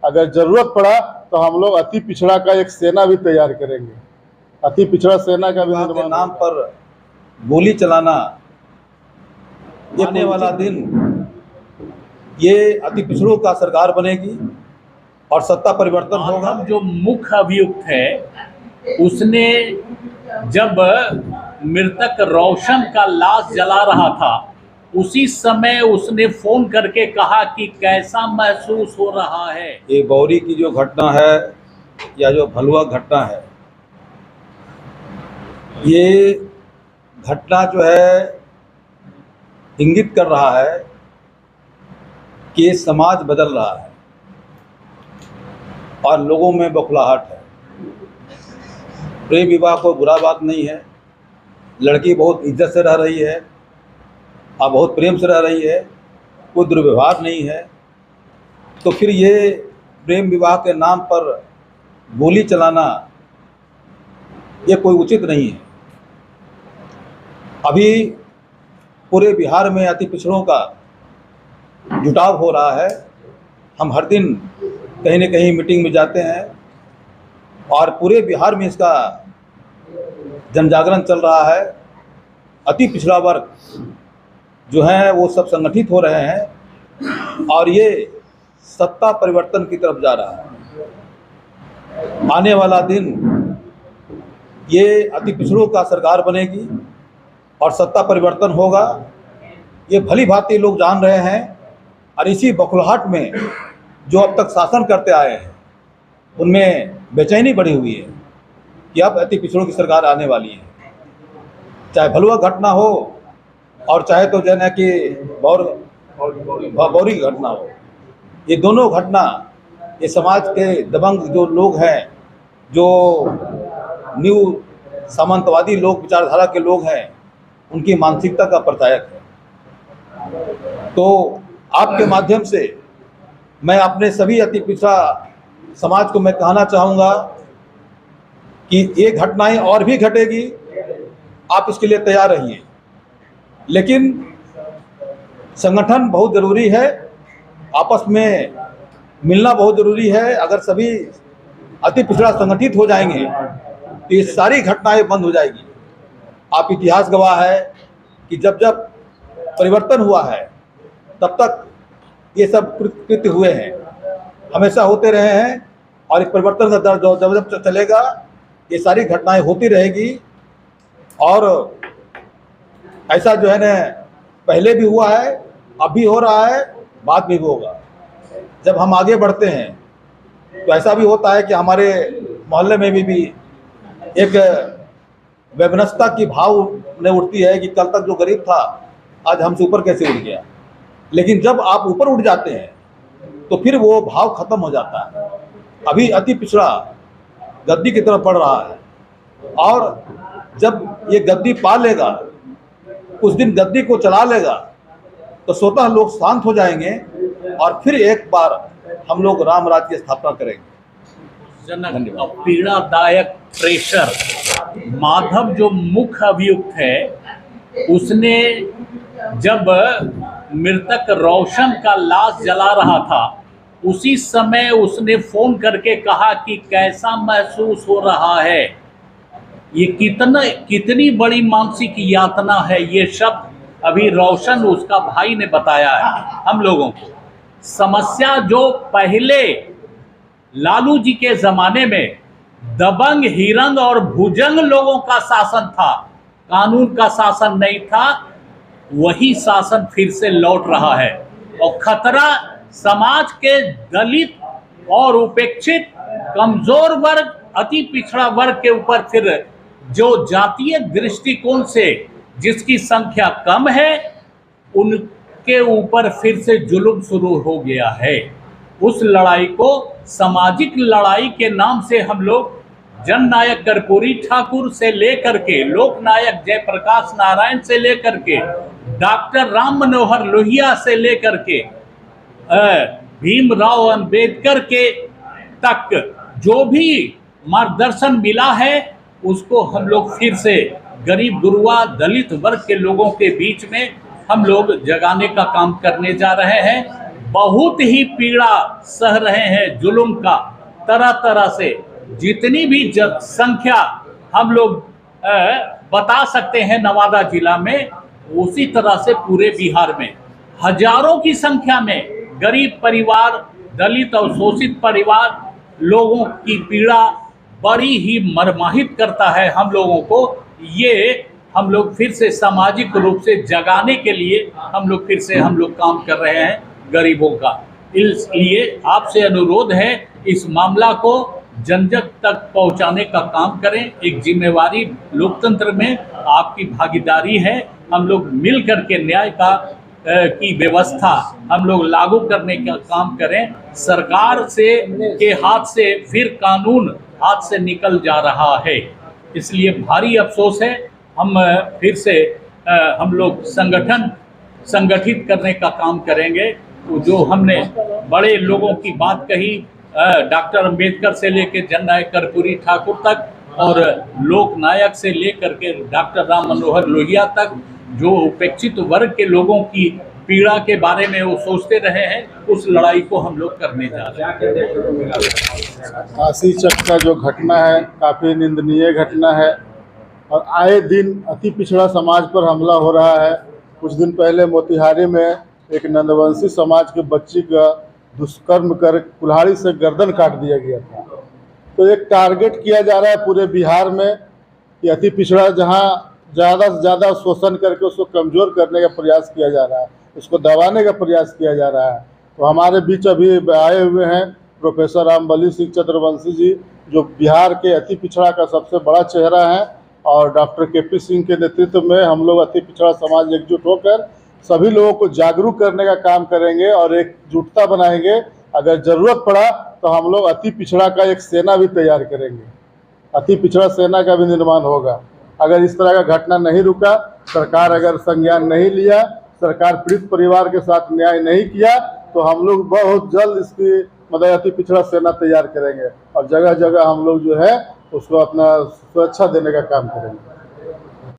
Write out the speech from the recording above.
अगर जरूरत पड़ा तो हम लोग अति पिछड़ा का एक सेना भी तैयार करेंगे। अति पिछड़ा सेना का भी निर्माण नाम पर गोली चलाना, आने वाला दिन ये अति पिछड़ों का सरकार बनेगी और सत्ता परिवर्तन होगा। जो मुख्य अभियुक्त है उसने जब मृतक रोशन का लाश जला रहा था उसी समय उसने फोन करके कहा कि कैसा महसूस हो रहा है। ये बौरी की जो घटना है या जो भलुआ घटना है, ये घटना जो है इंगित कर रहा है कि समाज बदल रहा है और लोगों में बौखलाहट है। प्रेम विवाह कोई बुरा बात नहीं है, लड़की बहुत इज्जत से रह रही है और बहुत प्रेम से रह रही है, कोई दुर्व्यवहार नहीं है, तो फिर ये प्रेम विवाह के नाम पर गोली चलाना ये कोई उचित नहीं है। अभी पूरे बिहार में अति पिछड़ों का जुटाव हो रहा है। हम हर दिन कहीं न कहीं मीटिंग में जाते हैं और पूरे बिहार में इसका जन जागरण चल रहा है। अति पिछड़ा वर्ग जो है वो सब संगठित हो रहे हैं और ये सत्ता परिवर्तन की तरफ जा रहा है। आने वाला दिन ये अति पिछड़ों का सरकार बनेगी और सत्ता परिवर्तन होगा। ये भली भांति लोग जान रहे हैं और इसी बौखलाहट में जो अब तक शासन करते आए हैं उनमें बेचैनी बढ़ी हुई है कि अब अति पिछड़ों की सरकार आने वाली है। चाहे भलुआ घटना हो और चाहे तो जो है कि बौरी की घटना हो, ये दोनों घटना ये समाज के दबंग जो लोग हैं, जो न्यू सामंतवादी लोग विचारधारा के लोग हैं, उनकी मानसिकता का प्रचायक है। तो आपके माध्यम से मैं अपने सभी अति पिछड़ा समाज को मैं कहना चाहूँगा कि ये घटनाएं और भी घटेगी, आप इसके लिए तैयार रहिए। लेकिन संगठन बहुत ज़रूरी है, आपस में मिलना बहुत ज़रूरी है। अगर सभी अति पिछड़ा संगठित हो जाएंगे तो ये सारी घटनाएं बंद हो जाएगी। आप इतिहास गवाह है कि जब जब परिवर्तन हुआ है तब तक ये सब कृत्य हुए हैं, हमेशा होते रहे हैं और इस परिवर्तन का दर जब जब चलेगा ये सारी घटनाएं होती रहेगी। और ऐसा जो है ना पहले भी हुआ है, अब भी हो रहा है, बाद में भी होगा। जब हम आगे बढ़ते हैं तो ऐसा भी होता है कि हमारे मोहल्ले में भी एक वैमनस्यता की भाव ने उठती है कि कल तक जो गरीब था आज हमसे ऊपर कैसे उठ गया। लेकिन जब आप ऊपर उठ जाते हैं तो फिर वो भाव खत्म हो जाता है। अभी अति पिछड़ा गद्दी की तरफ बढ़ रहा है और जब ये गद्दी पा लेगा, कुछ दिन गद्दी को चला लेगा, तो स्वतः लोग शांत हो जाएंगे और फिर एक बार हम लोग राम राज्य की स्थापना करेंगे। पीड़ादायक प्रेशर माधव जो मुख्य अभियुक्त है उसने जब मृतक रोशन का लाश जला रहा था उसी समय उसने फोन करके कहा कि कैसा महसूस हो रहा है। ये कितनी बड़ी मानसिक यातना है। ये शब्द अभी रोशन उसका भाई ने बताया है हम लोगों को। समस्या जो पहले लालू जी के जमाने में दबंग, हिरंग और भुजंग लोगों का शासन था, कानून का शासन नहीं था, वही शासन फिर से लौट रहा है। और खतरा समाज के दलित और उपेक्षित कमजोर वर्ग, अति पिछड़ा वर्ग के ऊपर फिर जो जातीय दृष्टिकोण से जिसकी संख्या कम है उनके ऊपर फिर से जुल्म शुरू हो गया है। उस लड़ाई को सामाजिक लड़ाई के नाम से हम लोग जननायक कर्पूरी ठाकुर से लेकर के लोकनायक जयप्रकाश नारायण से लेकर के डॉक्टर राम मनोहर लोहिया से लेकर के भीमराव अंबेडकर के तक जो भी मार्गदर्शन मिला है उसको हम लोग फिर से गरीब गुरुआ दलित वर्ग के लोगों के बीच में हम लोग जगाने का काम करने जा रहे हैं। बहुत ही पीड़ा सह रहे हैं, जुल्म का तरह तरह से। जितनी भी संख्या हम लोग बता सकते हैं नवादा जिला में, उसी तरह से पूरे बिहार में हजारों की संख्या में गरीब परिवार, दलित और शोषित परिवार लोगों की पीड़ा बड़ी ही मर्माहित करता है हम लोगों को। ये हम लोग फिर से सामाजिक रूप से जगाने के लिए हम लोग काम कर रहे हैं गरीबों का। इसलिए आपसे अनुरोध है, इस मामला को जन जन तक पहुंचाने का काम करें। एक जिम्मेवारी लोकतंत्र में आपकी भागीदारी है। हम लोग मिल करके न्याय की व्यवस्था हम लोग लागू करने का काम करें। सरकार के हाथ से फिर कानून हाथ से निकल जा रहा है, इसलिए भारी अफसोस है। हम फिर से हम लोग संगठित करने का काम करेंगे। जो हमने बड़े लोगों की बात कही, डॉक्टर अंबेडकर से लेकर जननायक कर्पूरी ठाकुर तक और लोकनायक से लेकर के डॉक्टर राम मनोहर लोहिया तक, जो उपेक्षित वर्ग के लोगों की पीड़ा के बारे में वो सोचते रहे हैं, उस लड़ाई को हम लोग करने जा रहे हैं। काशी चक का जो घटना है काफ़ी निंदनीय घटना है और आए दिन अति पिछड़ा समाज पर हमला हो रहा है। कुछ दिन पहले मोतिहारी में एक नंदवंशी समाज के बच्ची का दुष्कर्म कर कुल्हाड़ी से गर्दन काट दिया गया था। तो एक टारगेट किया जा रहा है पूरे बिहार में कि अति पिछड़ा जहां ज़्यादा से ज़्यादा शोषण करके उसको कमज़ोर करने का प्रयास किया जा रहा है, उसको दबाने का प्रयास किया जा रहा है। तो हमारे बीच अभी आए हुए हैं प्रोफेसर रामबली सिंह चंद्रवंशी जी, जो बिहार के अति पिछड़ा का सबसे बड़ा चेहरा है, और डॉक्टर केपी सिंह के नेतृत्व में हम लोग अति पिछड़ा समाज एकजुट होकर सभी लोगों को जागरूक करने का काम करेंगे और एकजुटता बनाएंगे। अगर ज़रूरत पड़ा तो हम लोग अति पिछड़ा का एक सेना भी तैयार करेंगे, अति पिछड़ा सेना का भी निर्माण होगा। अगर इस तरह का घटना नहीं रुका, सरकार अगर संज्ञान नहीं लिया, सरकार पीड़ित परिवार के साथ न्याय नहीं किया, तो हम लोग बहुत जल्द इसकी मतलब अति पिछड़ा सेना तैयार करेंगे और जगह जगह हम लोग जो है उसको अपना सुरक्षा देने का काम करेंगे।